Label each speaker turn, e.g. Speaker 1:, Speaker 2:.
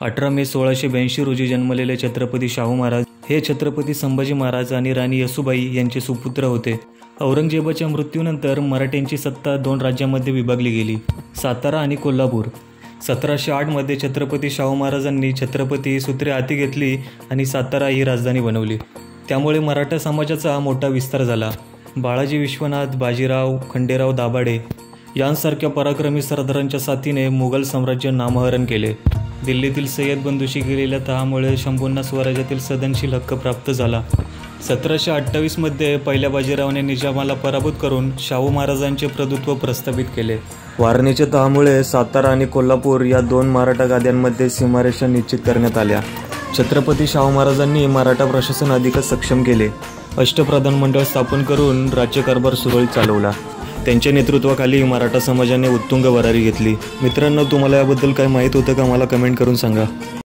Speaker 1: 18 मे 1682 रोजी जन्मलेले छत्रपती शाहू महाराज हे छत्रपती संभाजी महाराज आणि राणी येसूबाई यांचे सुपुत्र होते. औरंगजेबाच्या मृत्यूनंतर मराठ्यांची सत्ता 2 राज्यांमध्ये विभागली गेली, सातारा आणि कोल्हापूर. 1708 मध्ये छत्रपती शाहू महाराजांनी छत्रपती सूत्रे हाती घेतली आणि सातारा ही राजधानी बनवली. त्यामुळे मराठा समाजाचा मोठा विस्तार झाला. बाळाजी विश्वनाथ, बाजीराव, खंडेराव दाभाडे यांसारख्या पराक्रमी सरदारांच्या साथीने मुघल साम्राज्य नामहरण केले. दिल्लीतील सय्यद बंधूशी केलेल्या तहामुळे शंभूंना स्वराज्यातील सदनशील हक्क प्राप्त झाला. 1728 मध्ये पहिल्या बाजीरावाने निजामाला पराभूत करून शाहू महाराजांचे प्रभुत्व प्रस्थापित केले. वारणेच्या तहामुळे सातारा आणि कोल्हापूर या 2 मराठा गाद्यांमध्ये सीमारेषा निश्चित करण्यात आल्या. छत्रपती शाहू महाराजांनी मराठा प्रशासन अधिकच सक्षम केले. अष्टप्रधान मंडळ स्थापन करून राज्यकारभार सुरळीत चालवला. त्यांच्या नेतृत्वाखाली मराठा समाजाने उत्तुंग भरारी घेतली. मित्रांनो, तुम्हाला याबद्दल काय माहीत होतं का? मला कमेंट करून सांगा.